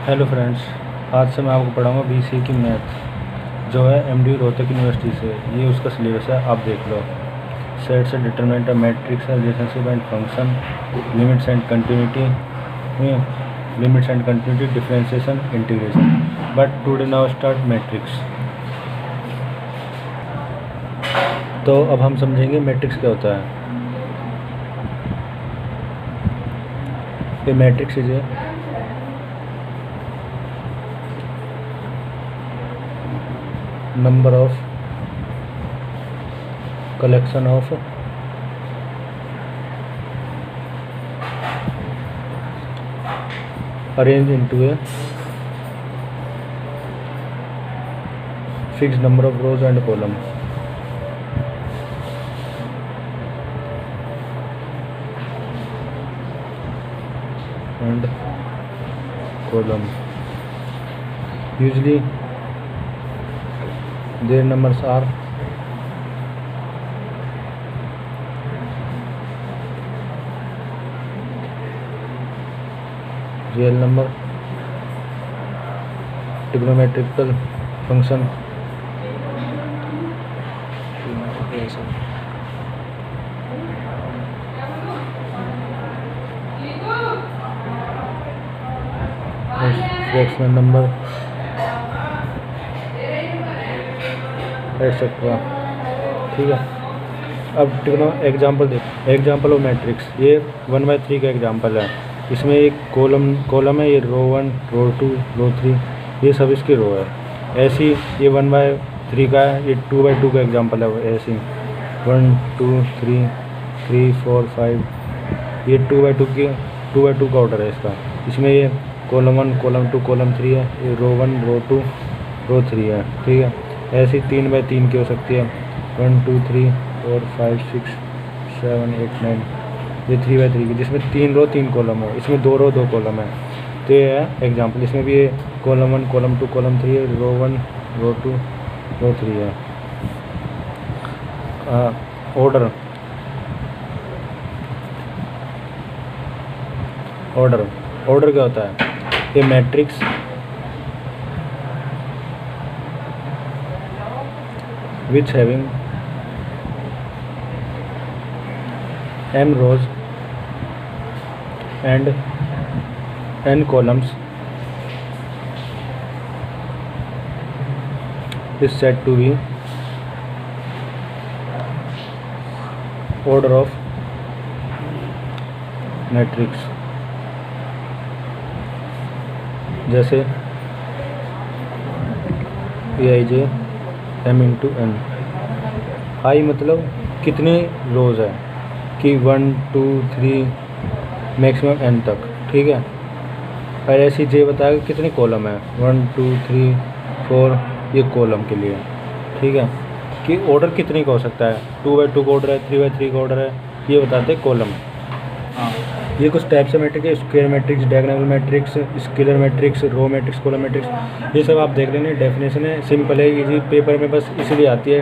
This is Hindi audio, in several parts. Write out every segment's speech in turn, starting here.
हेलो फ्रेंड्स, आज से मैं आपको पढ़ाऊँगा बीसीए की मैथ जो है एमडी रोहतक यूनिवर्सिटी से। ये उसका सिलेबस है, आप देख लो। Sets and determinant of matrix and relationship and function, limits and continuity, differentiation, integration. But today now start matrix. तो अब हम समझेंगे मैट्रिक्स क्या होता है। ये matrix is number of collection of arranged into a fixed number of rows and column. Usually their numbers are real number, trigonometrical function, fractional number, etcetera. ठीक है, अब एग्जाम्पल देख। एग्जाम्पल ऑफ मैट्रिक्स, ये 1/3 का एग्जाम्पल है। इसमें एक कॉलम है, ये रो 1, रो 2, रो 3, ये सब इसकी रो है। ऐसी ये 1/3 का है, ये 2/2 का एग्जाम्पल है। ऐसी 1 2 3 3 4 5, ये 2/2 का ऑर्डर है इसका। इसमें ये कॉलम 1, कॉलम 2, कॉलम 3 है। ये रो 1, रो 2, रो 3 है। ठीक है, ऐसी 3/3 की हो सकती है। 1 2 3 4 5 6 7 8 9, ये 3/3 की, जिसमें 3 रो 3 कॉलम हो। इसमें 2 रो 2 कॉलम है। तो ये है एग्जाम्पल। इसमें भी ये कॉलम 1, कॉलम 2, कॉलम 3 है। रो 1, रो 2, रो 3 है। ऑर्डर ऑर्डर क्या होता है? ये matrix which having m rows and n columns is said to be order of matrix। जैसे Aij m इंटू एन। आई मतलब कितने रोज़ है कि 1 2 3 मैक्सिमम एन तक। ठीक है, और ऐसी जे बताएगा कितने कॉलम है, 1 2 3 4, ये कॉलम के लिए। ठीक है, कि ऑर्डर कितने का हो सकता है। 2/2 का ऑर्डर है, 3/3 का ऑर्डर है, ये बताते हैं कॉलम। ये कुछ टाइप से मैट्रिक्स है, square matrix, diagonal matrix, scalar matrix, row matrix, column matrix. ये सब आप देख लेंगे। डेफिनेशन है, सिंपल है, इजी। पेपर में बस इसलिए आती है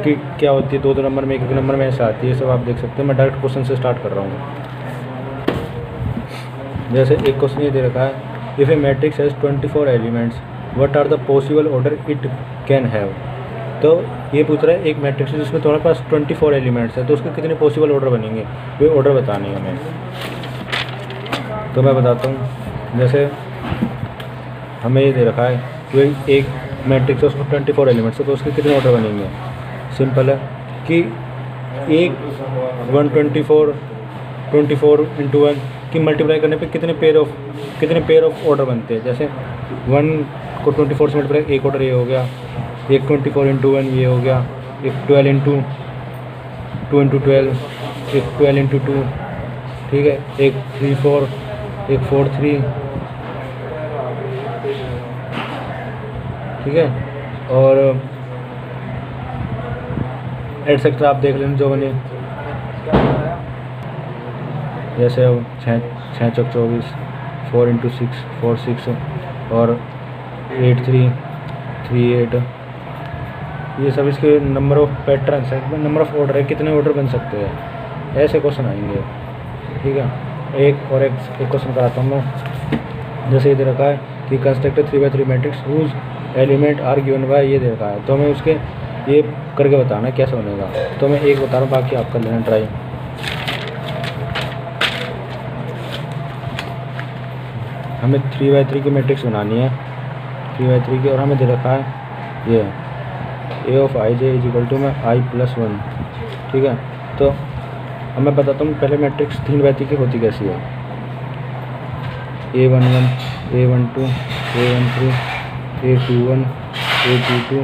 कि क्या होती है, 2 नंबर में, 1 नंबर में ऐसा आती है। ये सब आप देख सकते हैं। मैं डायरेक्ट क्वेश्चन से स्टार्ट कर रहा हूँ। जैसे एक क्वेश्चन ये दे रखा है, if a matrix has 24 elements, what are the possible order it can have. तो ये पूछ रहा है, एक मैट्रिक्स है जिसमें तुम्हारे पास 24 एलिमेंट्स है, तो उसके कितने पॉसिबल ऑर्डर बनेंगे, वे ऑर्डर बताने हैं हमें। तो मैं बताता हूँ। जैसे हमें ये दे रखा है कि एक मैट्रिक्स है, उसमें 24 एलिमेंट्स है, तो उसके कितने ऑर्डर बनेंगे। सिंपल है कि एक 24 इंटू 1 की मल्टीप्लाई करने पे कितने पेयर ऑफ ऑर्डर बनते हैं। जैसे 1 को 24 से मल्टीप्लाई, एक ऑर्डर ये हो गया। एक 24 इंटू 1 ये हो गया। एक 12 इंटू 2 इंटू 12, एक 12 इंटू 2। ठीक है, एक 3 4, एक 4 3। ठीक है, और एटसेट्रा आप देख लेना जो बने। जैसे अब 6 चौक 24, 4 इंटू 6 4 6, और 8 3 3 8। ये सब इसके नंबर ऑफ पैटर्न्स है, नंबर ऑफ ऑर्डर है, कितने ऑर्डर बन सकते हैं, ऐसे क्वेश्चन आएंगे। ठीक है, एक क्वेश्चन कराता हूँ मैं। जैसे इधर रखा है कि construct 3x3 matrix whose element are given by ये दे रखा है। तो हमें उसके ये करके बताना कैसे बनेगा। तो मैं एक बता रहा हूँ, बाकी आप कर लेना ट्राई। हमें 3x3 की मैट्रिक्स बनानी है, 3x3 की, और हमें दे रखा है ये A of I J is equal to में i+1। ठीक है, तो अब मैं बताता हूँ पहले मैट्रिक्स 3x3 की होती कैसी है। a11 a12 a13 a21 a22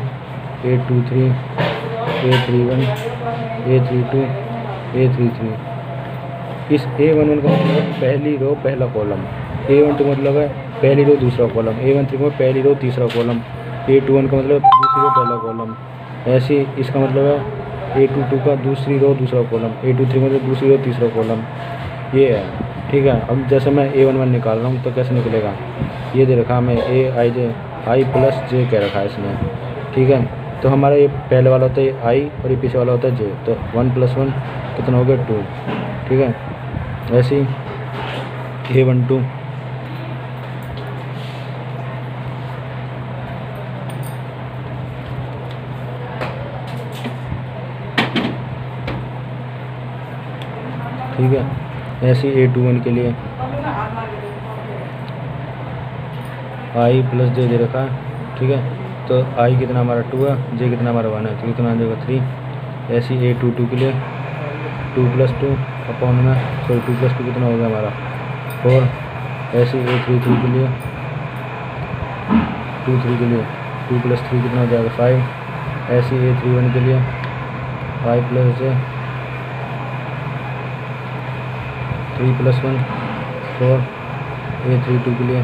a23 a31 a32 a33। इस a11 का मतलब है पहली रो पहला कॉलम, a12 मतलब है पहली रो दूसरा कॉलम, a13 में पहली रो तीसरा कॉलम, a21 का मतलब दूसरी रो पहला कॉलम। ऐसे इसका मतलब है a22 का दूसरी रो दूसरा कॉलम, a23 मतलब दूसरी रो तीसरा कॉलम, ये है। ठीक है, अब जैसे मैं a11 निकाल रहा हूँ तो कैसे निकलेगा, ये दे रखा हमें i+j कह रखा है इसमें। ठीक है, तो हमारा ये पहले वाला होता है i और ये पीछे वाला होता है j, तो 1+1 कितना हो गया 2। ठीक है, ऐसे ही a12 ठीक है, ऐसे a21 के लिए i+j दे रखा है। ठीक है, तो i कितना हमारा 2 है, j कितना हमारा 1 है, तो कितना आ जाएगा 3। ऐसे a22 के लिए 2+2 अपॉन में 2+2 कितना हो गया हमारा 4। ऐसे a33 के लिए 2+3 कितना हो जाएगा 5। ऐसे a31 के लिए i+j 3+1 4। a32 के लिए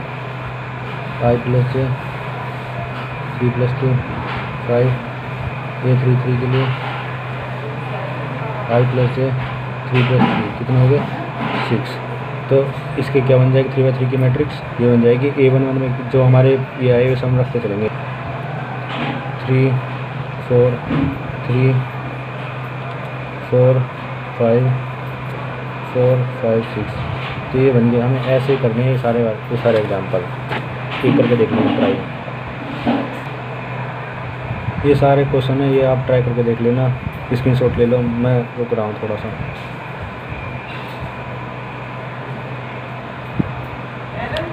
i+j 3+2 5। a33 के लिए i+j 3+3 कितना हो गया 6। तो इसके क्या बन जाएगी 3x3 की मैट्रिक्स, ये बन जाएगी a11 में जो हमारे ये आए वैसे हम रखते चलेंगे 3 4 3 4 5 4 5 6। तो ये बन गया। हमें ऐसे ही करने हैं ये सारे एग्जाम्पल, एक करके देख लेंगे ट्राई। ये सारे क्वेश्चन है, ये आप ट्राई करके देख लेना, स्क्रीनशॉट ले लो। मैं रुक रहा हूँ थोड़ा सा।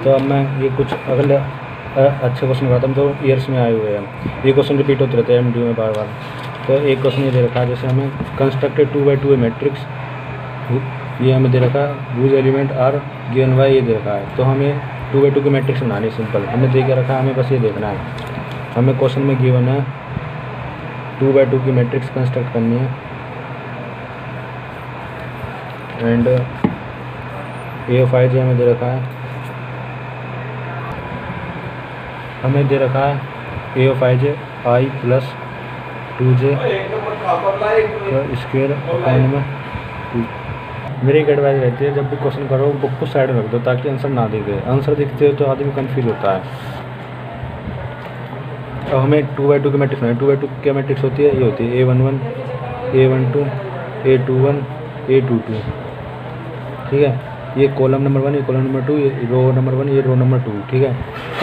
तो अब मैं ये कुछ अगले अच्छे क्वेश्चन बताता हूँ तो ईयर्स में आए हुए हैं। ये क्वेश्चन रिपीट होते रहते हैं एमडी में बार बार। तो एक क्वेश्चन ये दे रखा है, जैसे हमें कंस्ट्रक्टेड 2x2 मैट्रिक्स, ये हमें दे रखा है whose element are given by ये दे रखा है। तो हमें 2x2 की मैट्रिक्स बनानी सिंपल, हमें दे के रखा है, हमें बस ये देखना है। हमें क्वेश्चन में गिवन है 2x2 की मैट्रिक्स कंस्ट्रक्ट करनी है एंड ए ऑफ आई जे हमें दे रखा है, हमें दे रखा है A of I J i+2j square upon में 2। मेरी एक एडवाइस रहती है, जब भी क्वेश्चन करो बुक को साइड में रख दो ताकि आंसर ना दिखे। आंसर दिखते हो तो आदमी कंफ्यूज होता है। अब हमें 2x2 की मैट्रिक्स बनानी। 2x2 की मैट्रिक्स होती है, ये होती है a11 a12 a21 a22। ठीक है, ये कॉलम नंबर 1, ये कॉलम नंबर 2, ये रो नंबर 1, ये रो नंबर 2। ठीक है,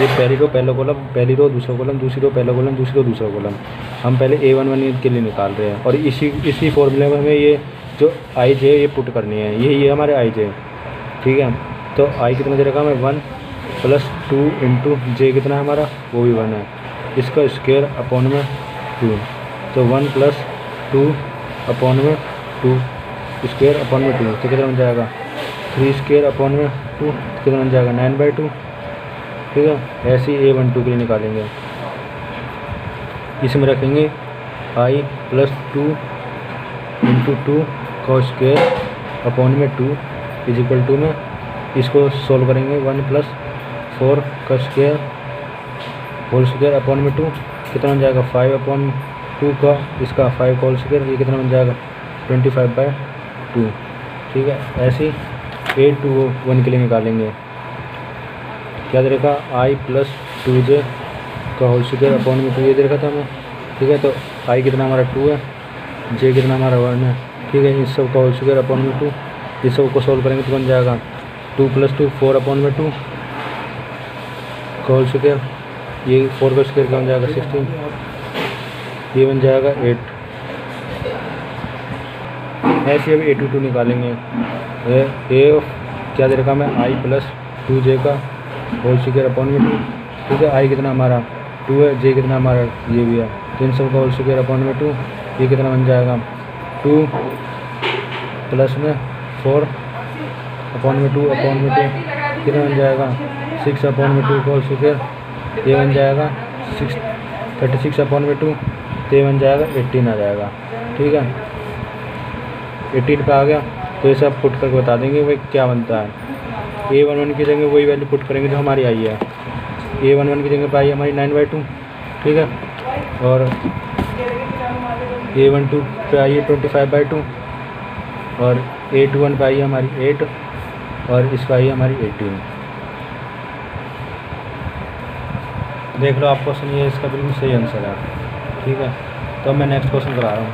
ये पहली रो पहला कॉलम, पहली रो दूसरा कॉलम, दूसरी रो पहला कॉलम, दूसरी रो दूसरा कॉलम। हम पहले a11 के लिए निकाल रहे हैं और इसी फॉर्मूले में हमें ये जो आई जे ये पुट करनी है, ये हमारे आई जे। ठीक है, तो आई कितना दे रखा है हमें 1+2 इंटू जे कितना है हमारा, वो भी 1 है, इसका स्क्वायर अपॉन में 2। तो 1+2 अपॉन में 2 स्क्वायर अपॉन में 2, तो कितना बन जाएगा 3 स्क्वायर अपॉन में 2, कितना बन जाएगा 9/2। ठीक है, ऐसे ही a12 के लिए निकालेंगे। इसमें रखेंगे i+2 इंटू 2 का स्क्वायर अपॉन में 2 इज इक्वल टू में, इसको सोल्व करेंगे 1+4 का स्क्वायर होल स्क्वायर अपॉन में 2, कितना बन जाएगा 5/2 का इसका 5 का होल स्क्वायर, ये कितना बन जाएगा 25/2। ठीक है, ऐसे a21 के लिए निकालेंगे। क्या दे रखा i+2j का होल स्क्वायर अपॉन में 2, ये दे रखा था हमें। ठीक है, तो i कितना हमारा 2 है, j कितना हमारा 1 है। ठीक है, इस सब का होल स्क्वायर अपॉन में 2, इस सब को सोल्व करेंगे तो बन जाएगा 2+2 4/2 का होल स्क्वायर, ये 4 का स्क्वायर क्या बन जाएगा 16, ये बन जाएगा 8। ऐसे अब A22 निकालेंगे। ए क्या दे रखा हमें i प्लस 2j का होल स्क्वायर अपॉन में 2, ठीक है। i कितना हमारा 2 है, j कितना हमारा ये भी है, तो इन सब का होल स्क्वायर अपॉन में 2, ये कितना बन जाएगा 2 प्लस में 4 अपॉन में 2 अपॉन में 2 कितना बन जाएगा 6 अपॉन में 2 का होल स्क्वायर, ये बन जाएगा 36 अपॉन में 2, तो ये बन जाएगा 18 आ जाएगा, ठीक है। 18 पे आ गया, तो ये सब पुट करके बता देंगे भाई क्या बनता है। A11 की जगह वही वैल्यू पुट करेंगे जो हमारी आई है। A11 की जगह पे आई हमारी 9/2, ठीक है। और A12 पे आई है 25/2, और A21 पे आई है हमारी 8, और इसका आई है हमारी 18। देख लो आप क्वेश्चन, ये इसका बिल्कुल सही आंसर है, ठीक है। तो मैं नेक्स्ट क्वेश्चन करा रहा हूँ।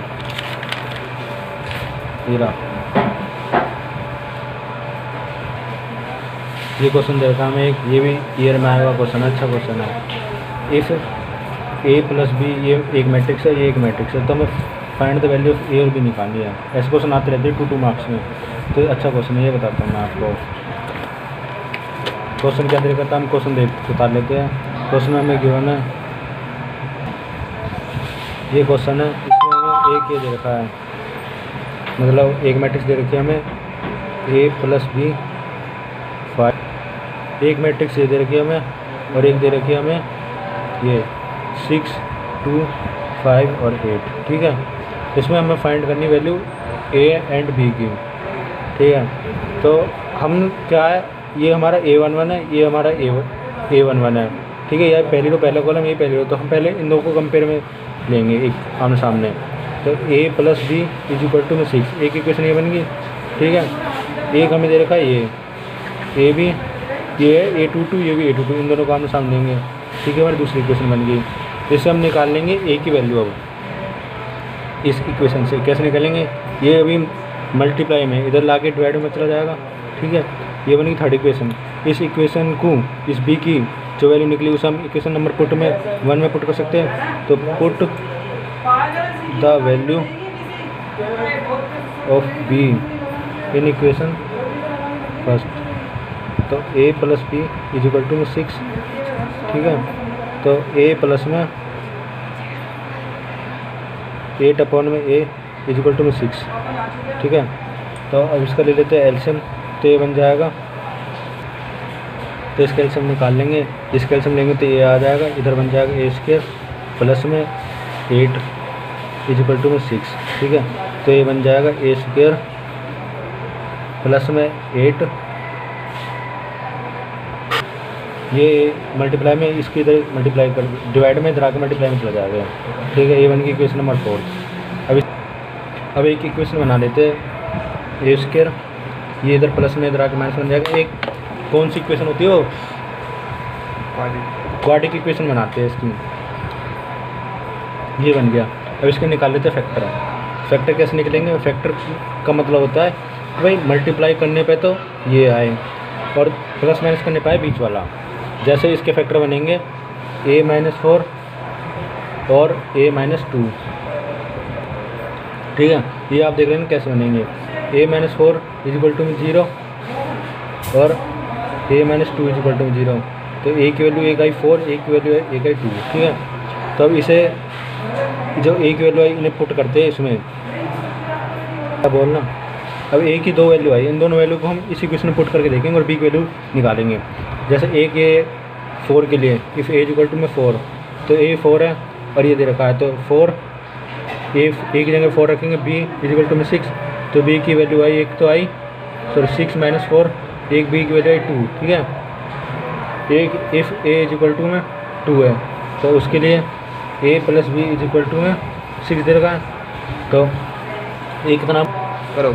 ये क्वेश्चन देखा हमें एक, ये भी ईयर में आया हुआ क्वेश्चन, अच्छा क्वेश्चन है। इफ A प्लस B, ये एक मैट्रिक्स है, ये एक मैट्रिक्स है, तो हमें find the value of A और B निकालनी है। ऐसे क्वेश्चन आते रहते हैं 2 मार्क्स में, तो अच्छा क्वेश्चन है, ये बताता हूँ मैं आपको। क्वेश्चन क्या दे रखा था, हम क्वेश्चन बता लेते हैं। क्वेश्चन में हमें गिवन है, ये क्वेश्चन है, इसमें हमें एक ये दे रखा है, मतलब एक मैट्रिक्स दे रखी है हमें A प्लस B 5, एक मैट्रिक्स ये दे रखी है हमें, और एक दे रखी है हमें ये 6, 2, 5 और 8, ठीक है। इसमें हमें फाइंड करनी वैल्यू A एंड B की, ठीक है। तो हम क्या है, ये हमारा A11 है, ये हमारा A11 है, ठीक है। यह पहली रो पहला कॉलम, ये पहली रो, तो हम पहले इन दोनों को कंपेयर में लेंगे एक आमने सामने। तो A plus B is equal to में 6, एक इक्वेशन ये बन गई, ठीक है। एक हमें दे रखा है ये A B, ये है A22, ये भी A22, इन दोनों को आमने सामने लेंगे, ठीक है। हमारी दूसरी इक्वेशन बन गई। इससे हम निकाल लेंगे A की वैल्यू। अब इस इक्वेशन से कैसे निकालेंगे, ये अभी मल्टीप्लाई में इधर ला के डिवाइड में चला जाएगा, ठीक है। ये बनेगी थर्ड इक्वेशन। इस इक्वेशन को, इस B की जो वैल्यू निकली उसे हम इक्वेशन नंबर पुट में 1 में पुट कर सकते हैं। तो put the value of B in equation first. तो A plus B is equal to में 6, ठीक है। तो A प्लस में 8 अपॉन में A इज इक्वल टू में 6, ठीक है। तो अब इसका ले लेते हैं एलसीएम, तो ये बन जाएगा, तो इसका एलसीएम निकाल लेंगे। इसका एलसीएम लेंगे तो ये आ जाएगा, इधर बन जाएगा A² प्लस में 8 इज इक्वल टू में 6, ठीक है। तो ये बन जाएगा A² प्लस में 8, ये मल्टीप्लाई में इसकी इधर मल्टीप्लाई कर, डिवाइड में इधर आकर मल्टीप्लाई में चला जाएगा, ठीक है। ये बन गई इक्वेशन नंबर 4। अब एक इक्वेशन बना लेते हैं A², ये इधर प्लस में इधर आकर माइनस बन जाएगा। एक कौन सी इक्वेशन होती है वो, क्वाड्रेटिक इक्वेशन बनाते हैं इसकी, ये बन गया। अब इसके निकाल लेते हैं फैक्टर। फैक्टर कैसे निकलेंगे, फैक्टर का मतलब होता है भाई मल्टीप्लाई करने पे तो ये आए और प्लस माइनस करने पे आए बीच वाला। जैसे इसके फैक्टर बनेंगे A-4 और A-2, ठीक है। ये आप देख रहे हैं कैसे बनेंगे, A-4 इज इक्वल टू 0 और A-2 इज इक्वल टू 0। तो A की वैल्यू एक आई 4, A की वैल्यू एक आई 2, ठीक है। तो अब इसे जो A की वैल्यू आई इन्हें पुट करते हैं इसमें, क्या बोलना। अब A की 2 वैल्यू आई, इन दोनों वैल्यू को हम इसी क्वेश्चन में पुट करके देखेंगे और B की वैल्यू निकालेंगे। जैसे A के 4 के लिए if A is equal to में 4, तो A 4 है और ये दे रखा है, तो 4 A की जगह 4 रखेंगे, B इज इक्वल टू में 6, तो B की वैल्यू आई, एक तो आई सॉरी 6 - 4, एक B की वैल्यू आई 2, ठीक है। एक if A is equal to में 2 है, तो उसके लिए A plus B is equal to में 6 दे रखा है, तो A कितना करो,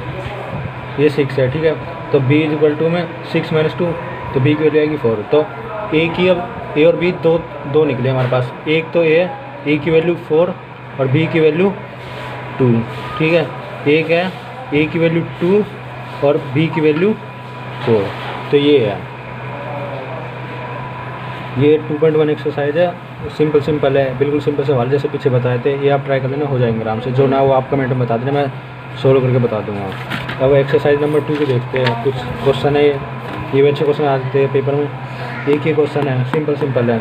ये 6 है, ठीक है। तो B इज इक्वल टू में 6 - 2, तो B की वैल्यू आएगी 4। तो A की, अब A और B दो निकले हमारे पास। एक तो A है, A की वैल्यू 4 और B की वैल्यू 2, ठीक है। एक है A की वैल्यू 2 और B की वैल्यू 4, तो ये है। ये 2.1 एक्सरसाइज है, सिंपल है, बिल्कुल सिंपल सवाल जैसे पीछे बताए थे। ये आप ट्राई कर लेना, हो जाएंगे आराम से। जो ना वो आप कमेंट में बता देना, मैं सोल्व करके बता दूंगा। अब एक्सरसाइज नंबर 2 को देखते हैं। कुछ क्वेश्चन है, ये भी अच्छे क्वेश्चन आते हैं पेपर में। एक ही क्वेश्चन है, सिंपल है।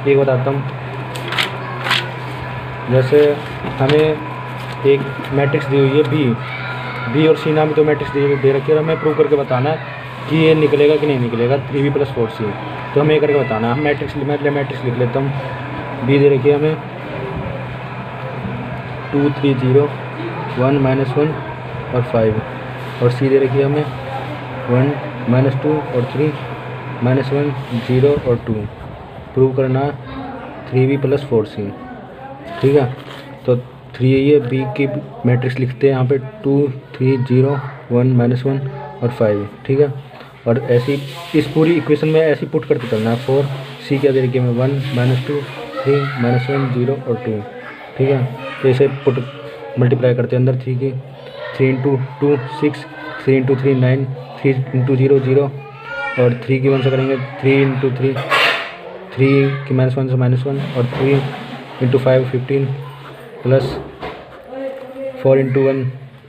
एक बताता हूँ, जैसे हमें एक मैट्रिक्स दी हुई है बी और सी नाम की 2 मैट्रिक्स दे रखी है और हमें प्रूव करके बताना है कि ये निकलेगा कि नहीं निकलेगा, 3b + 4c। तो हमें ये करके बताना है। हम मैट्रिक्स लिख लेता हूँ। बी दे रखी है हमें 2 3 0 1 -1 और 5, और सी दे रखी है हमें 1 -2 और 3 -1 0 और 2। प्रूव करना 3b + 4c। ठीक है, तो 3 ये बी की मैट्रिक्स लिखते हैं यहाँ पे 2 3 0 1 -1 और 5। ठीक है, और ऐसी इस पूरी इक्वेशन में ऐसी पुट करते चलना है। 4 सी क्या दे रखी है 1 -2 3 -1 0 और 2। ठीक है, तो इसे पुट मल्टीप्लाई करते हैं अंदर 3 की। 3 × 2 6, 3 × 3 9, 3 × 0 0 और 3 की 1 से करेंगे 3 × 3, 3 की -1 से -1 और 3 × 5 15 प्लस 4 × 1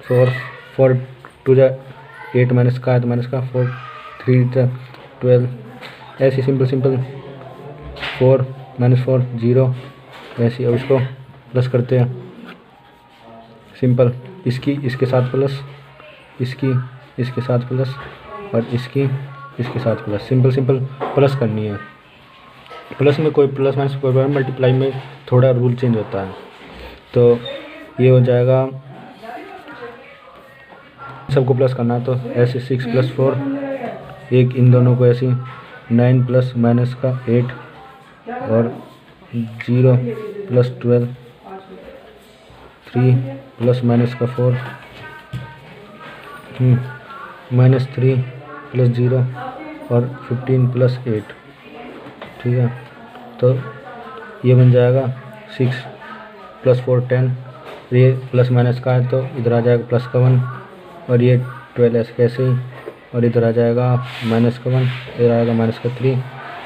4 4 2 8 माइनस का 4 3 12। ऐसे सिंपल 4 -4 0 ऐसे। और इसको प्लस करते हैं सिंपल, इसके साथ प्लस, इसके साथ प्लस और इसके साथ प्लस। सिंपल प्लस करनी है। प्लस में कोई प्लस माइनस कोई प्रॉब्लम, मल्टीप्लाई में थोड़ा रूल चेंज होता है। तो ये हो जाएगा, सबको प्लस करना है तो ऐसे 6 + 4, एक इन दोनों को ऐसे 9 प्लस माइनस का 8 और 0 + 12, 3 प्लस माइनस का 4 -3 + 0 और 15 + 8। ठीक है, तो ये बन जाएगा 6 + 4 10। ये प्लस माइनस का है तो इधर आ जाएगा प्लस का 1 और ये 12 ऐसे कैसे ही, और इधर आ जाएगा माइनस का 1, इधर आएगा माइनस का 3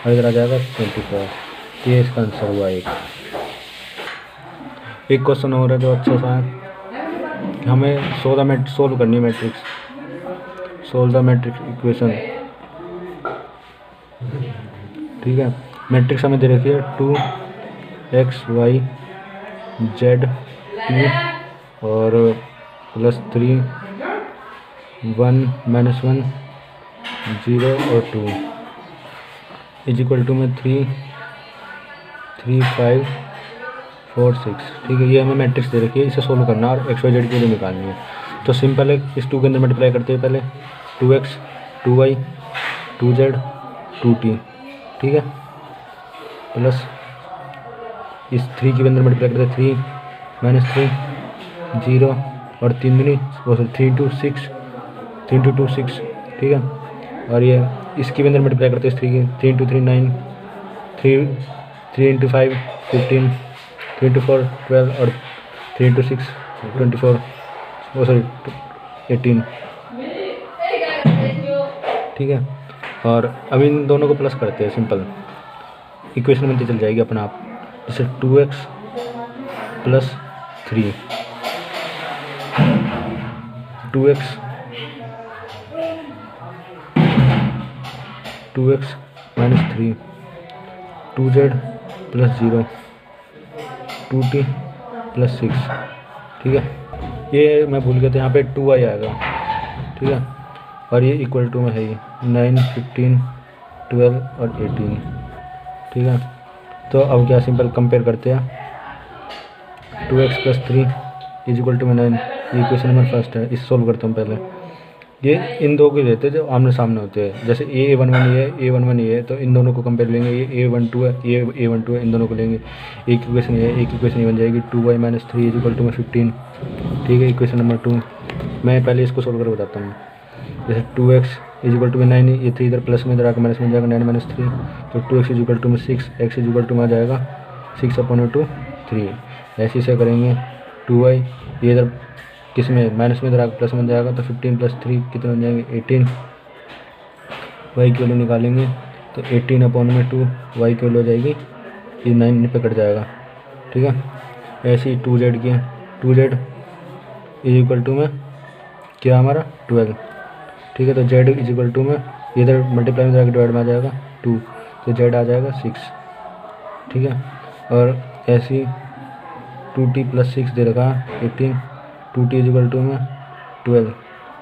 और इधर आ जाएगा 24। तो ये इसका आंसर हुआ। एक क्वेश्चन और है जो अच्छा सा है। हमें सोल्व करनी है matrix, solve the matrix equation. ठीक है, मैट्रिक्स हमें दे रखी है 2x y z p और +3 1 -1 0 और 2 = में 3 3 5 4 6। ठीक है, ये हमें मैट्रिक्स दे रखी है, इसे सोल्व करना और x y z के लिए निकालनी है। तो सिंपल है, इस 2 के अंदर मल्टीप्लाई करते हैं पहले 2x 2y 2z 2t। ठीक है, प्लस इस 3 के अंदर मल्टीप्लाई करते हैं 3 -3 0 और 3 3 × 6 3 × 2 6। ठीक है, और ये इसके अंदर मल्टीप्लाई करते हैं 3 × 3 9 3 × 5 15 3 × 4 12 और 3 × 6 24 18। ठीक है, और अब इन दोनों को प्लस करते हैं। सिंपल इक्वेशन बनती चल जाएगी अपना आप, जैसे 2x + 3 2x - 3 2z + 0 2t + 6। ठीक है, ये मैं भूल गया था, यहाँ पे 2y आएगा। ठीक है, और ये = में है, ये 9 15 12 और 18। ठीक है, तो अब क्या सिंपल कंपेयर करते हैं 2x + 3 = में 9। ये इक्वेशन नंबर फर्स्ट है, इस सोल्व करता हूँ पहले। ये इन दो के लेते हैं जो आमने सामने होते हैं, जैसे a11 ये है a11 ये है, तो इन दोनों को कंपेयर लेंगे। ये a12 है, ये a12 है, इन दोनों को लेंगे। एक इक्वेशन ये है, एक इक्वेशन ये बन जाएगी 2y - 3 = में 15। ठीक है, इक्वेशन नंबर 2 मैं पहले इसको सोल्व कर बताता हूँ। जैसे 2x = में 9, ये 3 इधर प्लस में, इधर आकर माइनस में जाएगा 9 - 3, तो 2x = में 6, x = में आ जाएगा 6/2 3। ऐसे से करेंगे 2y, ये इधर किस में माइनस में, इधर आकर प्लस में जाएगा तो 15 + 3 कितने बन जाएंगे 18। y की वैल्यू निकालेंगे तो 18/2 वाई की वैल्यू हो जाएगी, ये 9 पे कट जाएगा। ठीक है, ऐसे ही 2z की 2z इज इक्वल टू में क्या हमारा 12। ठीक है, तो z इज इक्वल टू में इधर मल्टीप्लाई में जाकर डिवाइड में आ जाएगा 2, तो z आ जाएगा 6। ठीक है, और ऐसे ही 2t + 6 दे रखा है 18, 2t इज इक्वल टू में 12।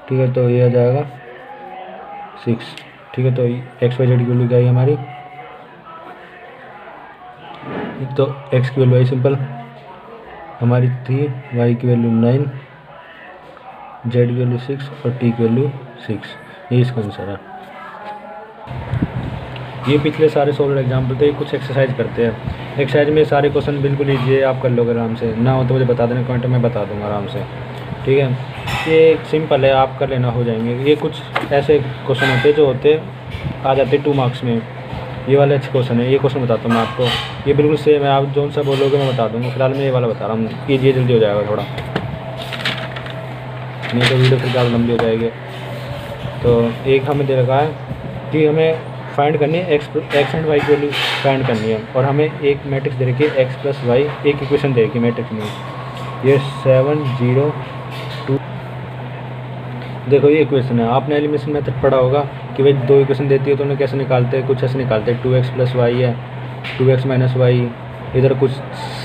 ठीक है, तो ये आ जाएगा 6। ठीक है, तो एक्स वाई जेड की वैल्यू क्या है हमारी, तो x की वैल्यू है सिंपल हमारी 3, y की वैल्यू 9, z की वैल्यू 6 और t की वैल्यू 6। ये इसका आंसर है। ये पिछले सारे सोल्व एग्जाम्पल थे, कुछ एक्सरसाइज करते हैं। एक्सरसाइज में सारे क्वेश्चन बिल्कुल ईजी है, आप कर लोगे आराम से, ना हो तो मुझे बता देना कमेंट में, बता दूंगा आराम से। ठीक है, ये सिंपल है, आप कर लेना, हो जाएंगे। ये कुछ ऐसे क्वेश्चन होते हैं जो होते आ जाते 2 मार्क्स में। ये वाले अच्छे क्वेश्चन है, ये क्वेश्चन बताता हूँ मैं आपको, ये बिल्कुल सेम है, आप जो सा बोलोगे मैं बता दूँगा। फिलहाल मैं ये वाला बता रहा हूँ, ईजी जल्दी हो जाएगा थोड़ा, नहीं तो वीडियो फिर ज़्यादा लंबी हो जाएगी। तो एक हमें दे रखा है कि हमें फाइंड करनी है एक्स एंड वाई की वैल्यू फाइंड करनी है, और हमें एक मैट्रिक्स दे रखी है x + y, एक इक्वेशन दे रखी है मैट्रिक्स में, ये 7 0 2। देखो ये इक्वेशन है, आपने एलिमिनेशन मेथड पढ़ा होगा कि भाई 2 इक्वेशन देती है तो उन्हें कैसे निकालते हैं, कुछ ऐसे निकालते हैं 2x + y है, 2x - y, इधर कुछ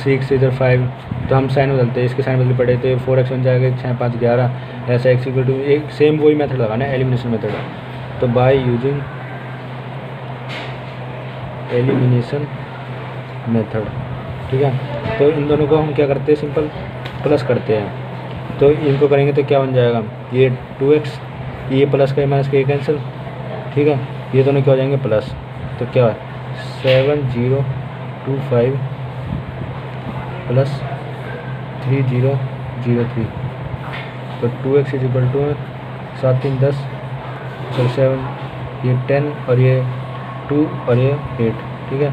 6 इधर 5, तो हम साइन बदलते हैं, इसके साइन बदल पड़े थे, 4x बन जाएगा, 6 5 11, ऐसा x = एक सेम वही मेथड लगाना है, एलिमिनेशन मेथड। तो बाय यूजिंग एलिमिनेशन मेथड। ठीक है, तो इन दोनों को हम क्या करते हैं, सिंपल प्लस करते हैं। तो इनको करेंगे तो क्या बन जाएगा, ये 2x, ये प्लस का माइनस का कैंसिल। ठीक है, ये दोनों क्या हो जाएंगे प्लस, तो क्या है 7025 + 3003। तो 2x इज इक्वल टू 7 3 10, 7 ये 10 और ये 2 और ये 8। ठीक है,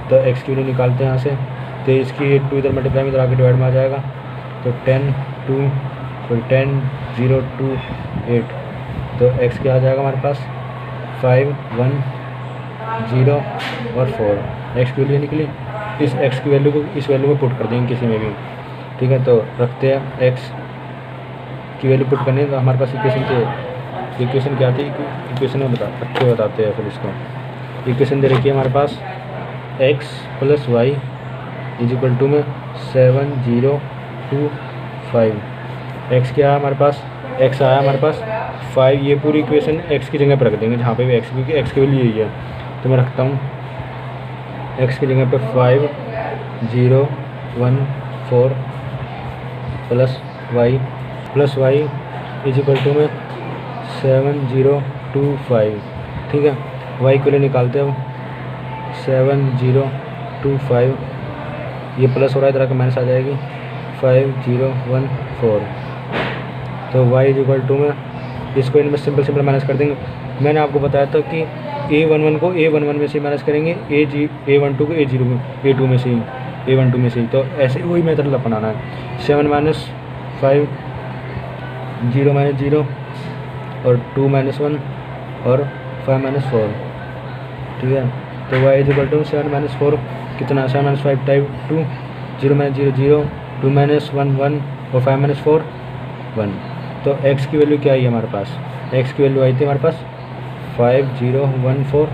तो x की वैल्यू निकालते हैं यहाँ से, तो इसकी 2 इधर मल्टीप्लाई में इधर आके डिवाइड में आ जाएगा, तो 10 2 फिर 10 0 2 8। तो x क्या आ जाएगा हमारे पास 5 1 0 और 4। x की वैल्यू निकली, इस x की वैल्यू को इस वैल्यू में पुट कर देंगे किसी में भी। ठीक है, तो रखते हैं x की वैल्यू पुट करनी है, तो हमारे पास इक्वेशन थे, इक्वेशन क्या थी, इक्वेशन में बताते हैं फिर इसको। इक्वेशन दे रखी है हमारे पास x + y is equal to में 7 0 2 5। x क्या है हमारे पास, x आया हमारे पास 5, ये पूरी इक्वेशन x की जगह पर रख देंगे जहाँ पे भी x, क्योंकि x के वैल्यू यही है, तो मैं रखता हूँ x की जगह पे 5 0 1 4 + y इज इक्वल टू में 7 0 2 5। ठीक है, y के लिए निकालते हैं 7 0 2 5, ये प्लस हो रहा है, इधर का माइनस आ जाएगी 5 0 1 4। तो y इज इक्वल टू में इसको इनमें सिंपल माइनस कर देंगे। मैंने आपको बताया था कि a11 को a11 में से माइनस करेंगे, a12 को a2 में से, a12 में से, तो ऐसे वही मेथड अपनाना है। 7 - 5 0 - 0 और 2 - 1 और 5 - 4। ठीक है, तो y इज इक्वल टू 7 - 4 कितना, 7 - 5 टाइप 2, 0 - 0 0, 2 - 1 1 और 5 - 4 1। तो x की वैल्यू क्या आई है हमारे पास, x की वैल्यू आई थी हमारे पास 5 0 1 4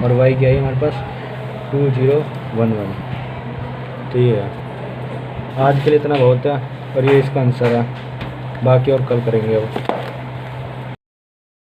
और y की आई हमारे पास 2 0 1 1। तो ये है, आज के लिए इतना बहुत है और ये इसका आंसर है, बाकी और कल करेंगे अब।